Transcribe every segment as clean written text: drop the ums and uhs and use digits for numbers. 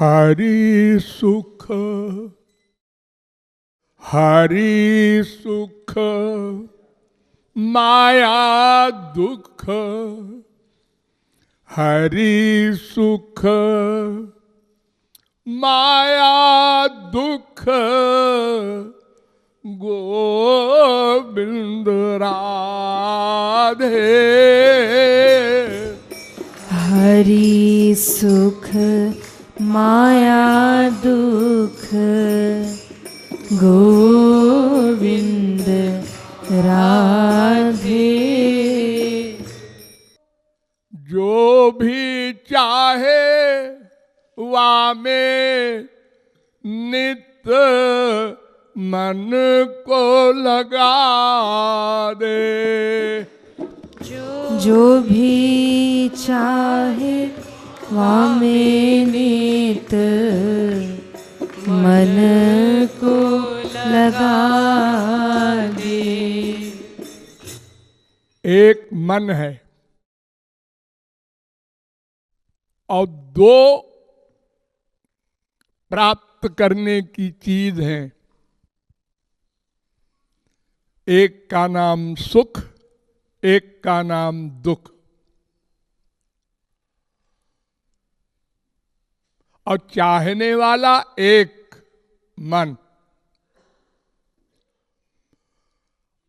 हरि सुख माया दुख, हरि सुख माया दुख, गोविंद राधे। हरि सुख माया दुख, गोविंद राधे। जो भी चाहे वामे नित मन को लगा दे। जो भी चाहे वामे नित मन को लगा दे। एक मन है और दो प्राप्त करने की चीज है। एक का नाम सुख, एक का नाम दुख। और चाहने वाला एक मन।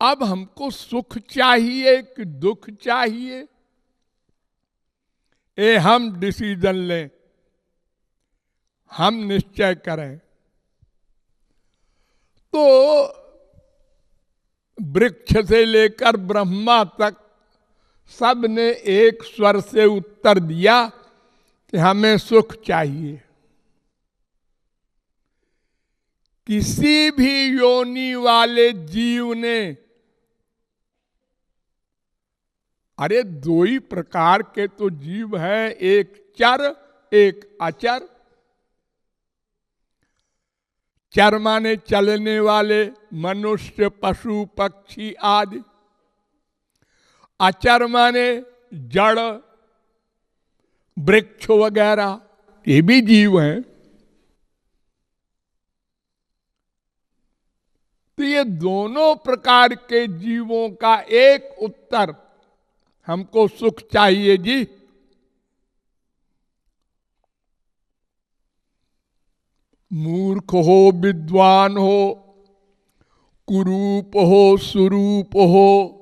अब हमको सुख चाहिए कि दुख चाहिए, ये हम डिसीजन लें, हम निश्चय करें। तो वृक्ष से लेकर ब्रह्मा तक सब ने एक स्वर से उत्तर दिया कि हमें सुख चाहिए। किसी भी योनि वाले जीव ने, अरे दो ही प्रकार के तो जीव हैं, एक चर एक अचर। चर माने चलने वाले, मनुष्य पशु पक्षी आदि। अचर माने जड़, वृक्ष वगैरह, ये भी जीव हैं। तो ये दोनों प्रकार के जीवों का एक उत्तर, हमको सुख चाहिए जी। मूर्ख हो विद्वान हो, कुरूप हो सुरूप हो,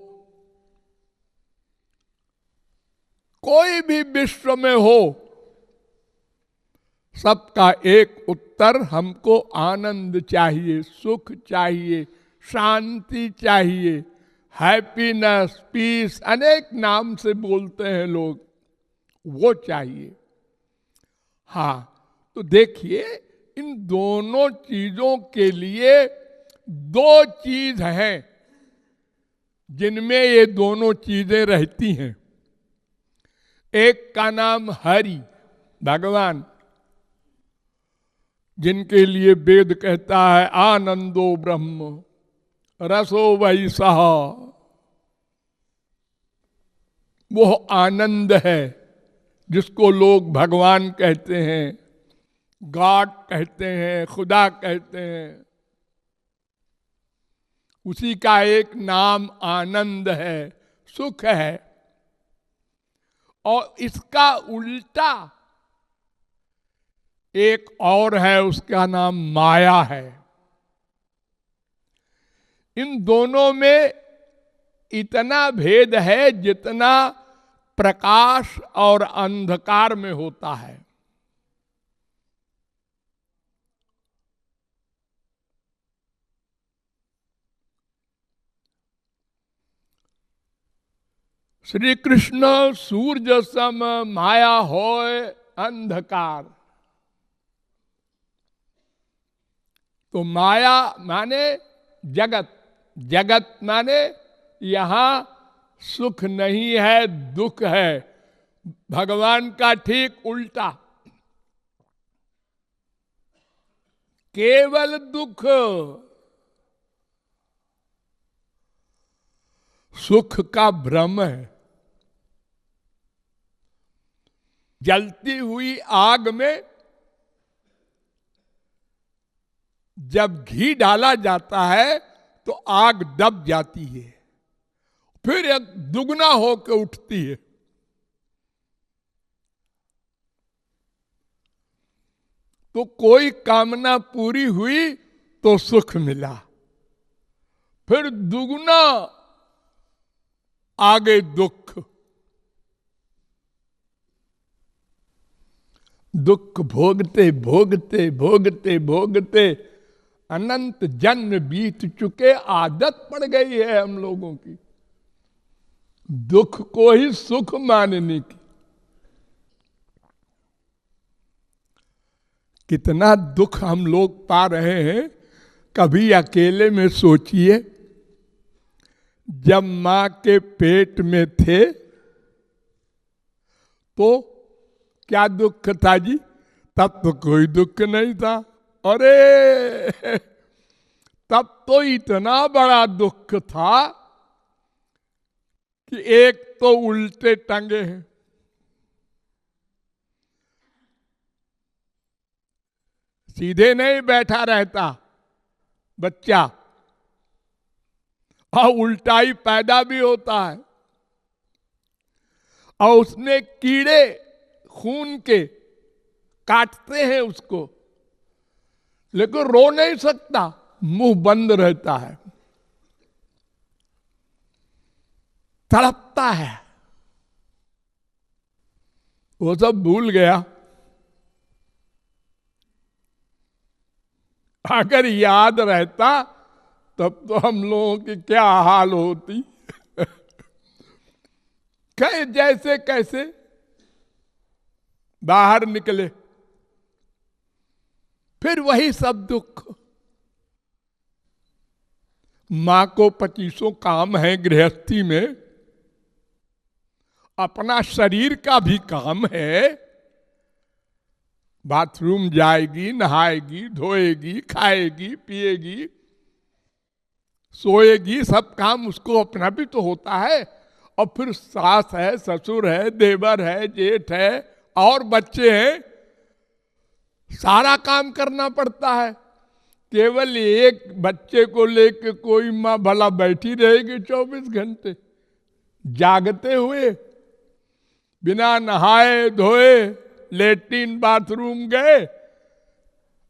कोई भी विश्व में हो, सबका एक उत्तर, हमको आनंद चाहिए, सुख चाहिए, शांति चाहिए, हैप्पीनेस, पीस, अनेक नाम से बोलते हैं लोग, वो चाहिए। हाँ, तो देखिए इन दोनों चीजों के लिए दो चीज हैं जिनमें ये दोनों चीजें रहती हैं। एक का नाम हरि, भगवान, जिनके लिए वेद कहता है आनंदो ब्रह्म रसो वै सः। वो आनंद है जिसको लोग भगवान कहते हैं, गॉड कहते हैं, खुदा कहते हैं। उसी का एक नाम आनंद है, सुख है। और इसका उल्टा एक और है, उसका नाम माया है। इन दोनों में इतना भेद है जितना प्रकाश और अंधकार में होता है। श्री कृष्ण सूर्य सम माया होय अंधकार। तो माया माने जगत, जगत माने यहां सुख नहीं है, दुख है। भगवान का ठीक उल्टा, केवल दुख, सुख का भ्रम है। जलती हुई आग में जब घी डाला जाता है तो आग दब जाती है, फिर एक दुगना होकर उठती है। तो कोई कामना पूरी हुई तो सुख मिला, फिर दुगना आगे दुख। दुख भोगते भोगते भोगते भोगते अनंत जन्म बीत चुके, आदत पड़ गई है हम लोगों की दुख को ही सुख मानने की। कितना दुख हम लोग पा रहे हैं। कभी अकेले में सोचिए, जब मां के पेट में थे तो क्या दुख था जी? तब तो कोई दुख नहीं था। अरे तब तो इतना बड़ा दुख था कि एक तो उल्टे टंगे हैं, सीधे नहीं बैठा रहता बच्चा, और उल्टा ही पैदा भी होता है, और उसमें कीड़े खून के काटते हैं उसको, लेकिन रो नहीं सकता, मुंह बंद रहता है, तड़पता है। वो सब भूल गया। अगर याद रहता तब तो हम लोगों की क्या हाल होती। जैसे कैसे बाहर निकले, फिर वही सब दुख। मां को 25 काम है गृहस्थी में, अपना शरीर का भी काम है। बाथरूम जाएगी, नहाएगी, धोएगी, खाएगी, पिएगी, सोएगी, सब काम उसको अपना भी तो होता है। और फिर सास है, ससुर है, देवर है, जेठ है, और बच्चे हैं, सारा काम करना पड़ता है। केवल एक बच्चे को लेके कोई माँ भला बैठी रहेगी 24 घंटे जागते हुए, बिना नहाए धोए लेट्रिन बाथरूम गए?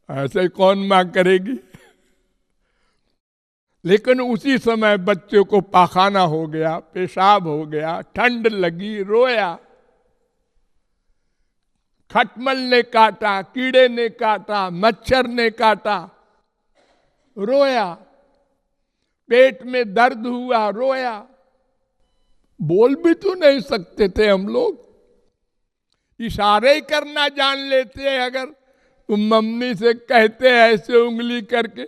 ऐसे कौन माँ करेगी? लेकिन उसी समय बच्चे को पाखाना हो गया, पेशाब हो गया, ठंड लगी, रोया, खटमल ने काटा, कीड़े ने काटा, मच्छर ने काटा, रोया, पेट में दर्द हुआ, रोया। बोल भी तो नहीं सकते थे हम लोग, इशारे ही करना जान लेते। अगर तुम मम्मी से कहते ऐसे उंगली करके,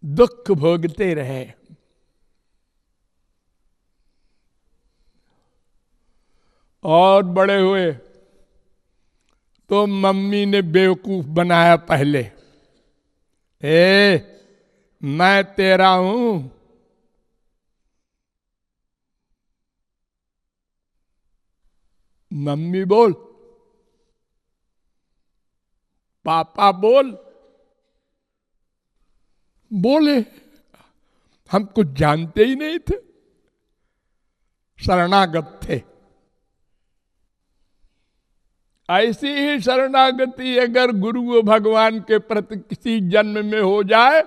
दुख भोगते रहे। और बड़े हुए तो मम्मी ने बेवकूफ बनाया पहले, मैं तेरा हूं, मम्मी बोल, पापा बोल, बोले। हम कुछ जानते ही नहीं थे, शरणागत थे। ऐसी ही शरणागति अगर गुरु भगवान के प्रति किसी जन्म में हो जाए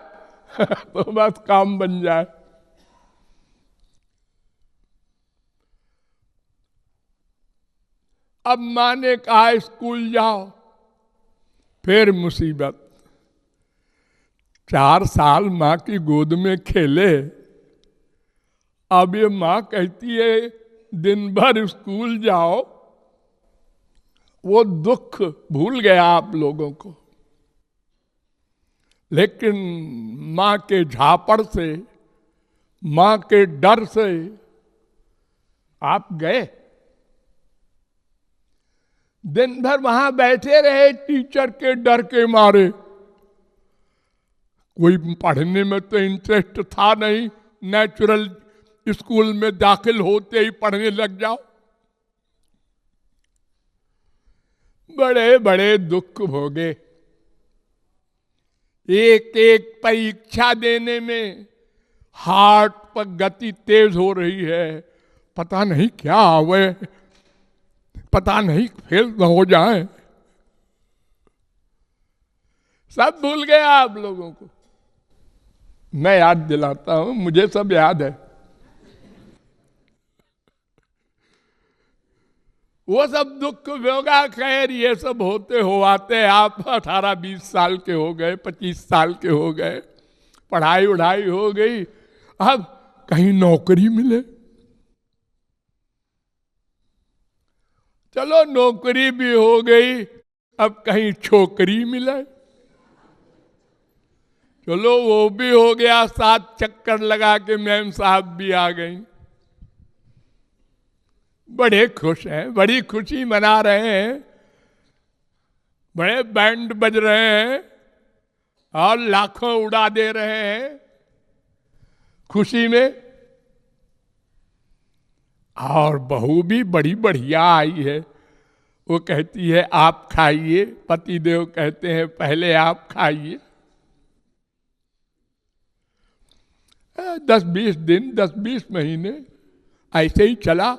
तो बस काम बन जाए। अब मां ने कहा स्कूल जाओ, फिर मुसीबत। 4 साल मां की गोद में खेले, अब ये मां कहती है दिन भर स्कूल जाओ। वो दुख भूल गया आप लोगों को, लेकिन मां के झापड़ से, मां के डर से आप गए। दिन भर वहां बैठे रहे टीचर के डर के मारे। कोई पढ़ने में तो इंटरेस्ट था नहीं, नेचुरल स्कूल में दाखिल होते ही पढ़ने लग जाओ। बड़े बड़े दुख भोगे। एक एक परीक्षा देने में हार्ट पर गति तेज हो रही है, पता नहीं क्या आवे, पता नहीं फेल न हो जाए। सब भूल गए आप लोगों को। मैं याद दिलाता हूं, मुझे सब याद है। वो सब दुख होगा, खैर ये सब होते हो आते। आप 18-20 साल के हो गए, 25 साल के हो गए, पढ़ाई उढ़ाई हो गई, अब कहीं नौकरी मिले। चलो नौकरी भी हो गई, अब कहीं छोकरी मिले। चलो वो भी हो गया, 7 चक्कर लगा के मैम साहब भी आ गई। बड़े खुश हैं, बड़ी खुशी मना रहे हैं, बड़े बैंड बज रहे हैं और लाखों उड़ा दे रहे हैं खुशी में। और बहू भी बड़ी बढ़िया आई है। वो कहती है आप खाइए, पतिदेव कहते हैं पहले आप खाइए। 10-20 दिन, 10-20 महीने ऐसे ही चला।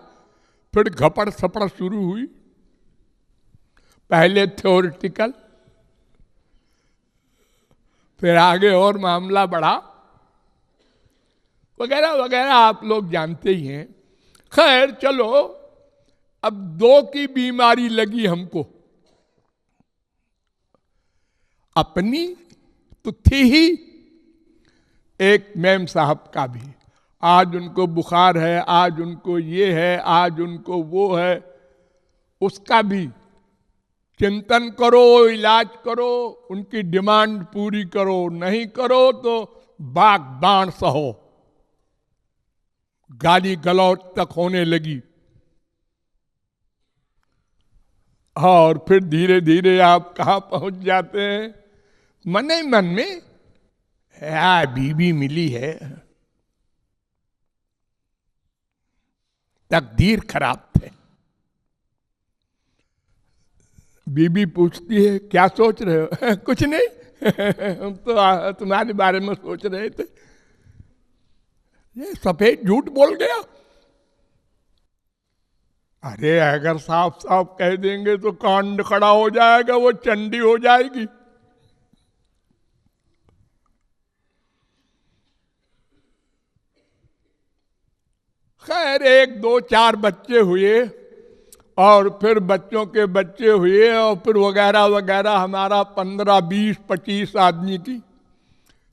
फिर घपड़ सपड़ शुरू हुई। पहले थ्योरेटिकल, फिर आगे और मामला बढ़ा, वगैरह वगैरह आप लोग जानते ही हैं। खैर चलो, अब 2 की बीमारी लगी हमको। अपनी तो थी ही, एक मैम साहब का भी। आज उनको बुखार है, आज उनको ये है, आज उनको वो है, उसका भी चिंतन करो, इलाज करो, उनकी डिमांड पूरी करो, नहीं करो तो बाग बाण सहो। गाली गलौज तक होने लगी। और फिर धीरे धीरे आप कहाँ पहुंच जाते हैं? मन ही मन में बीबी मिली है, तकदीर खराब थे। बीबी पूछती है क्या सोच रहे हो? कुछ नहीं, हम तो तुम्हारे बारे में सोच रहे थे। ये सफेद झूठ बोल गया। अरे अगर साफ साफ कह देंगे तो कांड खड़ा हो जाएगा, वो चंडी हो जाएगी। खैर 1, 2, 4 बच्चे हुए और फिर बच्चों के बच्चे हुए और फिर वगैरह वगैरह। हमारा 15, 20, 25 आदमी की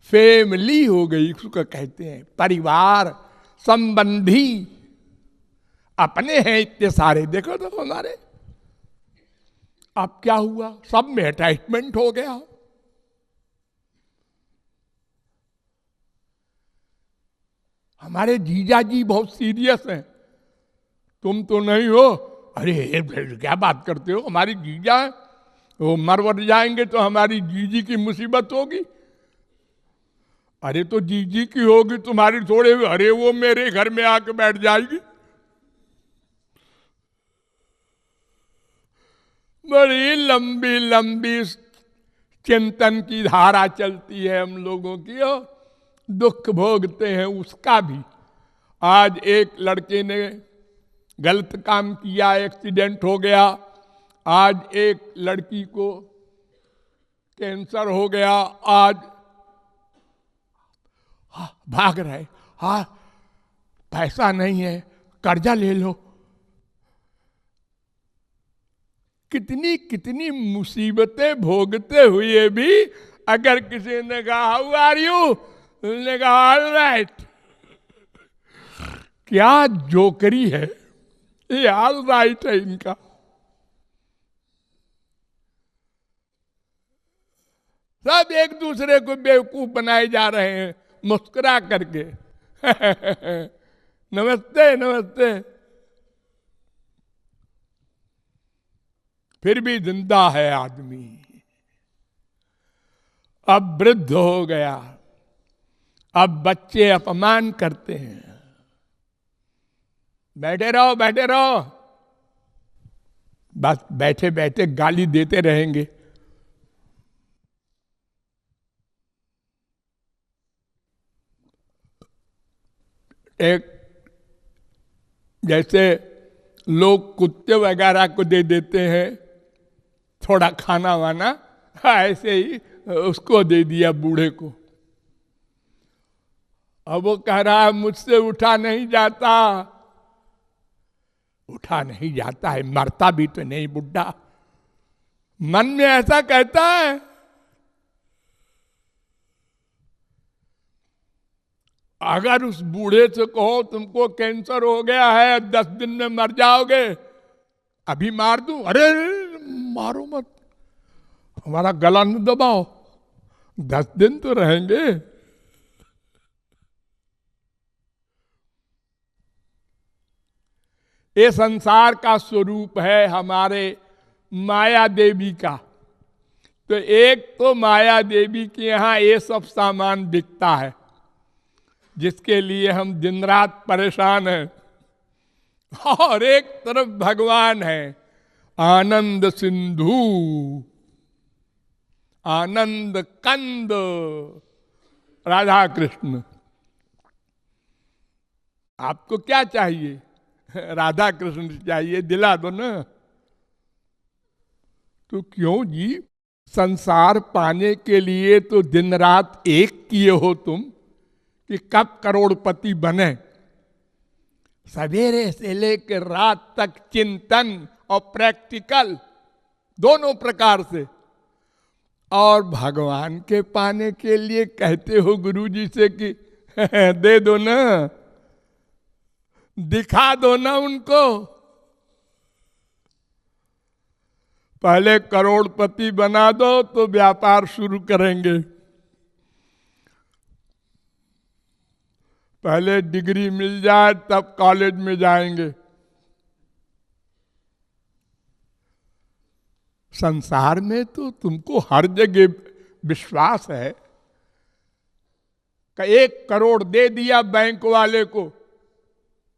फैमिली हो गई, उसको कहते हैं परिवार, संबंधी अपने हैं इतने सारे। देखो तो हमारे, अब क्या हुआ, सब में अटैचमेंट हो गया। हमारे जीजा जी बहुत सीरियस हैं, तुम तो नहीं हो। अरे क्या बात करते हो, हमारी जीजा है, वो मर जाएंगे तो हमारी जीजी की मुसीबत होगी। अरे तो जीजी की होगी, तुम्हारी थोड़े। अरे वो मेरे घर में आके बैठ जाएगी। बड़ी लंबी लंबी चिंतन की धारा चलती है हम लोगों की, और दुख भोगते हैं उसका भी। आज एक लड़के ने गलत काम किया, एक्सीडेंट हो गया। आज एक लड़की को कैंसर हो गया। आज भाग रहे, हाँ पैसा नहीं है, कर्जा ले लो। कितनी कितनी मुसीबतें भोगते हुए भी अगर किसी ने कहा हाउ आर यू, उन्होंने कहा ऑल राइट। क्या जोकरी है ये, ऑल राइट है इनका। सब एक दूसरे को बेवकूफ बनाए जा रहे हैं मुस्कुरा करके। नमस्ते नमस्ते। फिर भी जिंदा है आदमी। अब वृद्ध हो गया, अब बच्चे अपमान करते हैं। बैठे रहो बैठे रहो, बस बैठे बैठे गाली देते रहेंगे। एक जैसे लोग कुत्ते वगैरह को दे देते हैं थोड़ा खाना वाना, ऐसे ही उसको दे दिया बूढ़े को। अब वो कह रहा है मुझसे उठा नहीं जाता। उठा नहीं जाता है, मरता भी तो नहीं बुढ़ा। मन में ऐसा कहता है। अगर उस बूढ़े से कहो तुमको कैंसर हो गया है, 10 दिन में मर जाओगे, अभी मार दूं? अरे मारो मत, हमारा गला न दबाओ, 10 दिन तो रहेंगे। ये संसार का स्वरूप है हमारे माया देवी का। तो एक तो माया देवी के यहाँ ये सब सामान बिकता है जिसके लिए हम दिन रात परेशान हैं, और एक तरफ भगवान है आनंद सिंधु, आनंद कंद राधा कृष्ण। आपको क्या चाहिए? राधा कृष्ण चाहिए, दिला दो ना। तो क्यों जी, संसार पाने के लिए तो दिन रात एक किए हो तुम कि कब करोड़पति बने। सवेरे से लेकर रात तक चिंतन और प्रैक्टिकल दोनों प्रकार से। और भगवान के पाने के लिए कहते हो गुरुजी से कि दे दो ना, दिखा दो ना उनको। पहले करोड़पति बना दो तो व्यापार शुरू करेंगे। पहले डिग्री मिल जाए तब कॉलेज में जाएंगे। संसार में तो तुमको हर जगह विश्वास है कि 1 करोड़ दे दिया बैंक वाले को,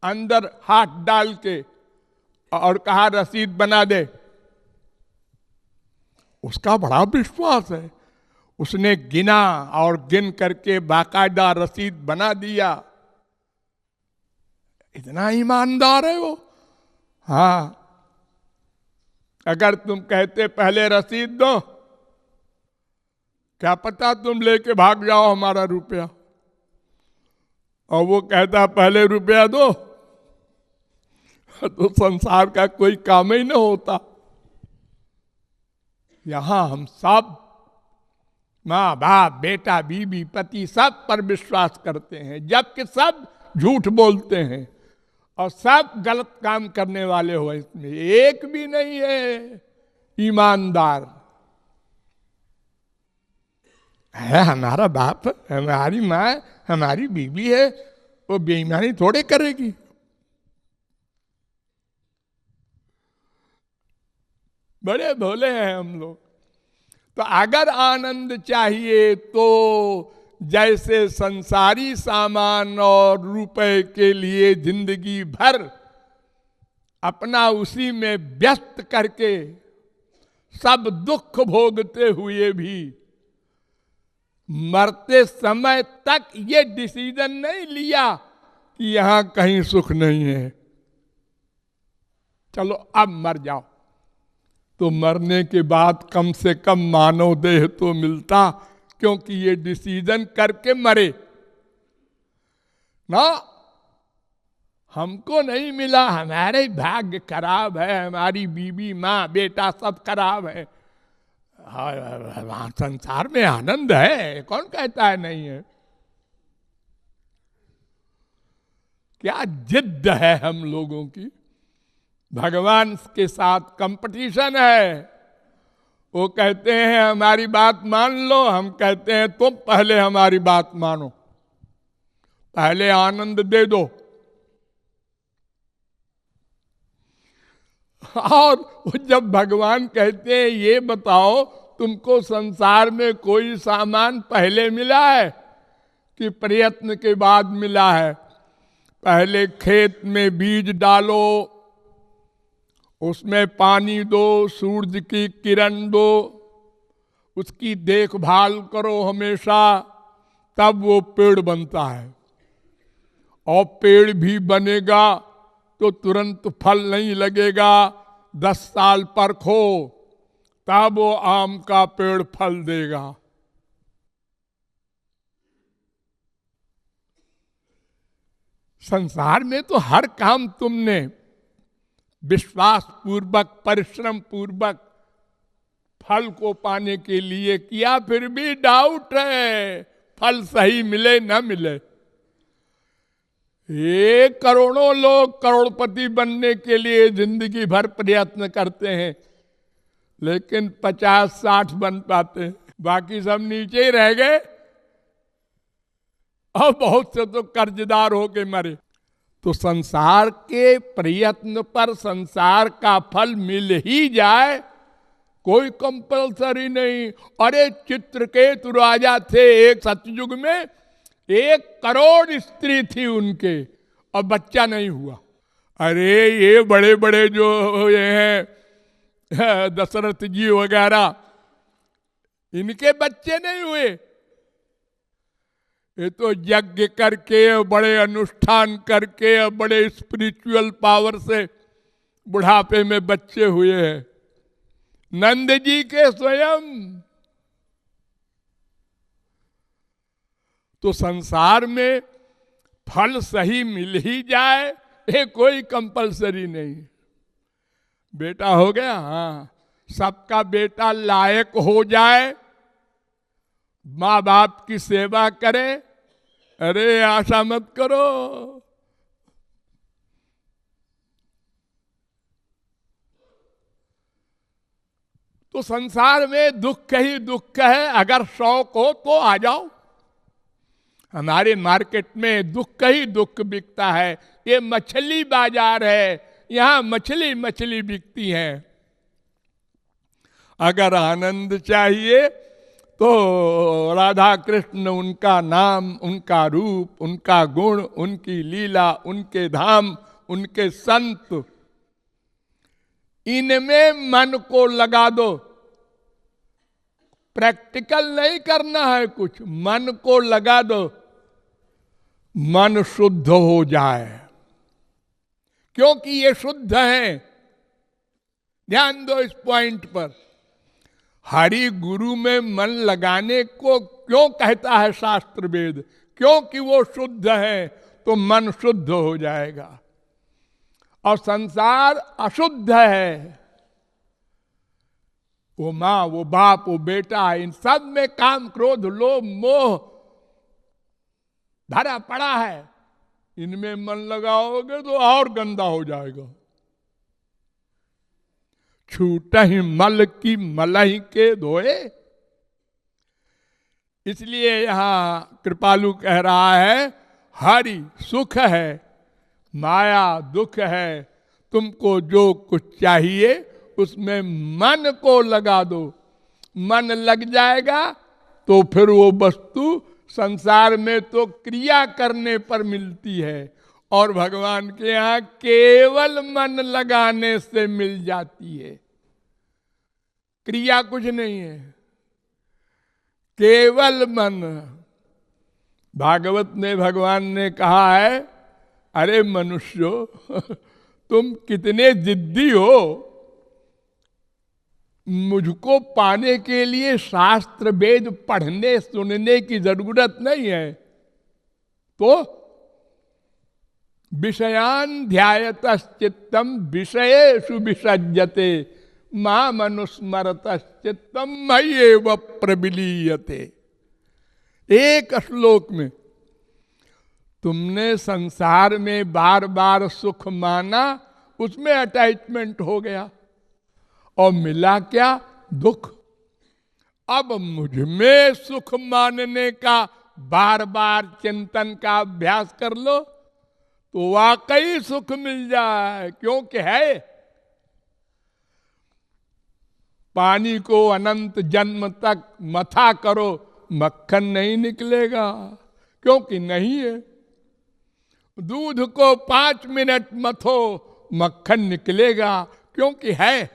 अंदर हाथ डाल के, और कहा रसीद बना दे। उसका बड़ा विश्वास है। उसने गिना और गिन करके बाकायदा रसीद बना दिया। इतना ईमानदार है वो। हाँ, अगर तुम कहते पहले रसीद दो, क्या पता तुम लेके भाग जाओ हमारा रुपया, और वो कहता पहले रुपया दो, तो संसार का कोई काम ही न होता। यहां हम सब माँ बाप बेटा बीबी पति सब पर विश्वास करते हैं, जबकि सब झूठ बोलते हैं और सब गलत काम करने वाले हो। इसमें एक भी नहीं है ईमानदार। है हमारा बाप, हमारी माँ, हमारी बीवी है, वो बेईमानी थोड़े करेगी। बड़े भोले हैं हम लोग। तो अगर आनंद चाहिए तो जैसे संसारी सामान और रुपए के लिए जिंदगी भर अपना उसी में व्यस्त करके सब दुख भोगते हुए भी मरते समय तक ये डिसीजन नहीं लिया कि यहां कहीं सुख नहीं है, चलो अब मर जाओ, तो मरने के बाद कम से कम मानव देह तो मिलता, क्योंकि ये डिसीजन करके मरे ना। हमको नहीं मिला, हमारे भाग्य खराब है, हमारी बीवी माँ बेटा सब खराब है। वहां संसार में आनंद है, कौन कहता है नहीं है। क्या जिद्द है हम लोगों की। भगवान के साथ कंपटीशन है। वो कहते हैं हमारी बात मान लो, हम कहते हैं तुम पहले हमारी बात मानो, पहले आनंद दे दो। और जब भगवान कहते हैं ये बताओ तुमको संसार में कोई सामान पहले मिला है कि प्रयत्न के बाद मिला है? पहले खेत में बीज डालो, उसमें पानी दो, सूरज की किरण दो, उसकी देखभाल करो हमेशा, तब वो पेड़ बनता है। और पेड़ भी बनेगा तो तुरंत फल नहीं लगेगा, 10 साल परखो तब वो आम का पेड़ फल देगा। संसार में तो हर काम तुमने विश्वास पूर्वक, परिश्रम पूर्वक फल को पाने के लिए किया, फिर भी डाउट है फल सही मिले ना मिले। ये करोड़ों लोग करोड़पति बनने के लिए जिंदगी भर प्रयत्न करते हैं, लेकिन 50-60 बन पाते, बाकी सब नीचे ही रह गए और बहुत से तो कर्जदार होके मरे। तो संसार के प्रयत्न पर संसार का फल मिल ही जाए, कोई कंपल्सरी नहीं। अरे चित्रकेतु राजा थे एक सतयुग में, 1 करोड़ स्त्री थी उनके और बच्चा नहीं हुआ। अरे ये बड़े बड़े जो ये हैं दशरथ जी वगैरह, इनके बच्चे नहीं हुए। ये तो यज्ञ करके, बड़े अनुष्ठान करके, बड़े स्पिरिचुअल पावर से बुढ़ापे में बच्चे हुए हैं। नंद जी के स्वयं। तो संसार में फल सही मिल ही जाए, ये कोई कंपलसरी नहीं। बेटा हो गया, हाँ, सबका बेटा लायक हो जाए, माँ बाप की सेवा करे, अरे आशा मत करो। तो संसार में दुख ही दुख है, अगर शौक हो तो आ जाओ। हमारे मार्केट में दुख ही दुख बिकता है। ये मछली बाजार है, यहां मछली मछली बिकती है। अगर आनंद चाहिए तो राधा कृष्ण, उनका नाम, उनका रूप, उनका गुण, उनकी लीला, उनके धाम, उनके संत, इनमें मन को लगा दो। प्रैक्टिकल नहीं करना है कुछ, मन को लगा दो, मन शुद्ध हो जाए, क्योंकि ये शुद्ध है। ध्यान दो इस पॉइंट पर। हरि गुरु में मन लगाने को क्यों कहता है शास्त्र वेद? क्योंकि वो शुद्ध है, तो मन शुद्ध हो जाएगा। और संसार अशुद्ध है, वो माँ, वो बाप, वो बेटा, इन सब में काम, क्रोध, लोभ, मोह भरा पड़ा है। इनमें मन लगाओगे तो और गंदा हो जाएगा। छूट ही मल की मलही के धोए। इसलिए यहां कृपालु कह रहा है, हरि सुख है, माया दुख है। तुमको जो कुछ चाहिए उसमें मन को लगा दो। मन लग जाएगा तो फिर वो वस्तु संसार में तो क्रिया करने पर मिलती है, और भगवान के यहाँ केवल मन लगाने से मिल जाती है। क्रिया कुछ नहीं है, केवल मन। भागवत में भगवान ने कहा है, अरे मनुष्यों, तुम कितने जिद्दी हो। मुझको पाने के लिए शास्त्र वेद पढ़ने सुनने की जरूरत नहीं है, तो विषयान ध्यायतश्चित्तम विषयेषु विसज्जते माम अनुस्मरतश्चित्तम मय्येव प्रविलीयते। एक श्लोक में तुमने संसार में बार बार सुख माना, उसमें अटैचमेंट हो गया, और मिला क्या? दुख। अब मुझ में सुख मानने का बार बार चिंतन का अभ्यास कर लो तो वाकई सुख मिल जाए। क्योंकि है, पानी को अनंत जन्म तक मथा करो, मक्खन नहीं निकलेगा, क्योंकि नहीं है। दूध को 5 मिनट मथो, मक्खन निकलेगा, क्योंकि है।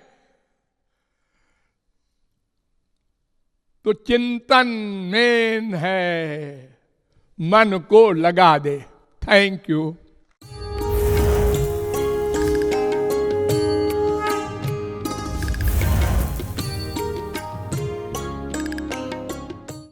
तो चिंतन मेन है, मन को लगा दे। Thank you.